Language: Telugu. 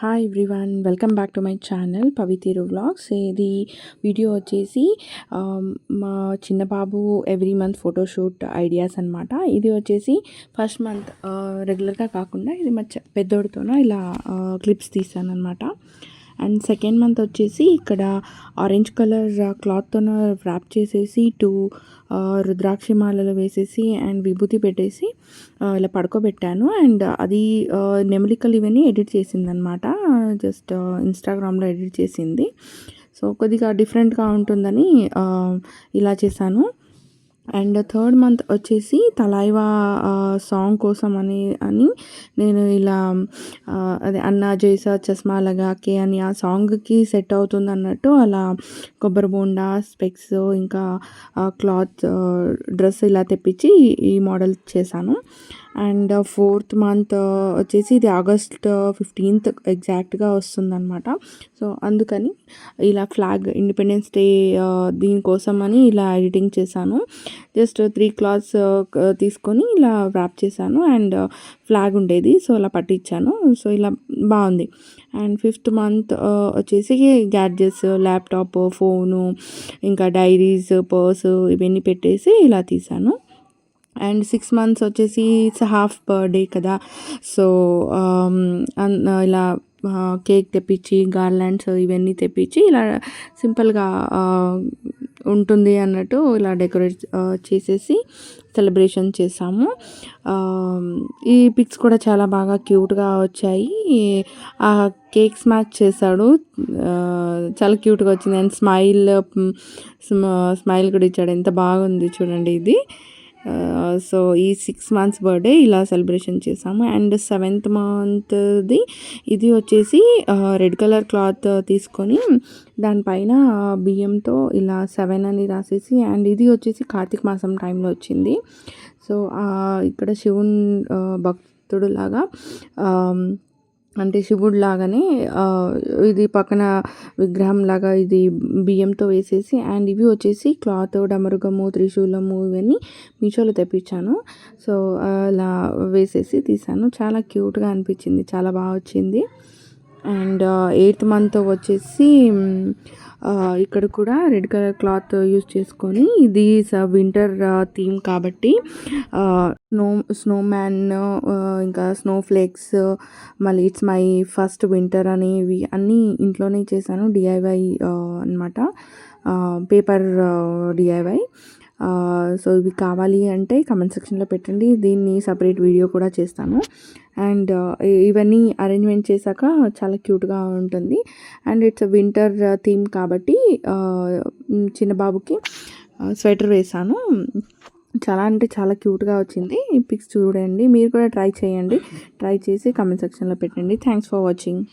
Hi everyone, welcome back to my channel పవితీరు వ్లాగ్స్. ఇది వీడియో వచ్చేసి మా చిన్న బాబు ఎవ్రీ మంత్ ఫోటోషూట్ ఐడియాస్ అనమాట. ఇది వచ్చేసి ఫస్ట్ మంత్ రెగ్యులర్గా కాకుండా ఇది మా పెద్దోడితోనో ఇలా క్లిప్స్ తీసాను అనమాట. అండ్ సెకండ్ మంత్ వచ్చేసి ఇక్కడ ఆరెంజ్ కలర్ క్లాత్తోన ర్యాప్ చేసేసి 2 రుద్రాక్షి మాలలు వేసేసి అండ్ విభూతి పెట్టేసి ఇలా పడుకోబెట్టాను. అండ్ అది నెమలికలు ఇవన్నీ ఎడిట్ చేసిందనమాట. జస్ట్ ఇన్స్టాగ్రామ్లో ఎడిట్ చేసింది. సో కొద్దిగా డిఫరెంట్గా ఉంటుందని ఇలా చేశాను. అండ్ థర్డ్ మంత్ వచ్చేసి తలైవా సాంగ్ కోసం అని నేను ఇలా అదే అన్నా జైసా చస్మా లగాకే అని ఆ సాంగ్కి సెట్ అవుతుంది అన్నట్టు అలా కొబ్బరి బోండా, స్పెక్స్, ఇంకా క్లాత్ డ్రెస్ ఇలా తెప్పించి ఈ మోడల్ చేశాను. అండ్ ఫోర్త్ మంత్ వచ్చేసి ఇది ఆగస్ట్ 15th ఎగ్జాక్ట్గా వస్తుందన్నమాట. సో అందుకని ఇలా ఫ్లాగ్ ఇండిపెండెన్స్ డే దీనికోసం అని ఇలా ఎడిటింగ్ చేశాను. జస్ట్ 3 క్లాత్స్ తీసుకొని ఇలా ర్యాప్ చేశాను అండ్ ఫ్లాగ్ ఉండేది, సో అలా పట్టించాను. సో ఇలా బాగుంది. అండ్ ఫిఫ్త్ మంత్ వచ్చేసి గ్యాడ్జెట్స్, ల్యాప్టాప్, ఫోను, ఇంకా డైరీస్, పర్స్ ఇవన్నీ పెట్టేసి ఇలా తీసాను. అండ్ 6 months వచ్చేసి ఇట్స్ హాఫ్ బర్త్డే కదా, సో ఇలా కేక్ తెప్పించి గార్లాండ్స్ ఇవన్నీ తెప్పించి ఇలా సింపుల్గా ఉంటుంది అన్నట్టు ఇలా డెకరేట్ చేసేసి సెలబ్రేషన్ చేసాము. ఈ పిక్స్ కూడా చాలా బాగా క్యూట్గా వచ్చాయి. ఆ కేక్ స్మాచ్ చేశాడు, చాలా క్యూట్గా వచ్చింది. అండ్ స్మైల్ కూడా ఇచ్చాడు, ఎంత బాగుంది చూడండి ఇది. సో ఈ 6 months బర్త్డే ఇలా సెలబ్రేషన్ చేసాము. అండ్ 7th monthది ఇది వచ్చేసి రెడ్ కలర్ క్లాత్ తీసుకొని దానిపైన బియ్యంతో ఇలా 7 అని రాసేసి, అండ్ ఇది వచ్చేసి కార్తీక మాసం టైంలో వచ్చింది. సో ఇక్కడ శివుని భక్తుడు లాగా అంటే శివుడు లాగానే ఇది పక్కన విగ్రహం లాగా ఇది బియ్యంతో వేసేసి, అండ్ ఇవి వచ్చేసి క్లాత్, డమరుగము, త్రిశూలము ఇవన్నీ మీషోలో తెప్పించాను. సో అలా వేసేసి తీసాను. చాలా క్యూట్గా అనిపించింది, చాలా బాగా వచ్చింది. అండ్ 8th month వచ్చేసి ఇక్కడ కూడా రెడ్ కలర్ క్లాత్ యూస్ చేసుకొని, ఇది వింటర్ థీమ్ కాబట్టి స్నోమ్యాన్, ఇంకా స్నో ఫ్లేక్స్, మళ్ళీ ఇట్స్ మై ఫస్ట్ వింటర్ అనేవి అన్నీ ఇంట్లోనే చేశాను. డిఐవై అనమాట, పేపర్ డిఐవై. సో ఇవి కావాలి అంటే కమెంట్ సెక్షన్లో పెట్టండి, దీన్ని సపరేట్ వీడియో కూడా చేస్తాను. అండ్ ఇవన్నీ అరేంజ్మెంట్ చేశాక చాలా క్యూట్గా ఉంటుంది. అండ్ ఇట్స్ వింటర్ థీమ్ కాబట్టి చిన్న బాబుకి స్వెటర్ వేసాను. చాలా అంటే చాలా క్యూట్గా వచ్చింది. ఈ పిక్స్ చూడండి, మీరు కూడా ట్రై చేయండి. ట్రై చేసి కమెంట్ సెక్షన్లో పెట్టండి. Thanks for watching.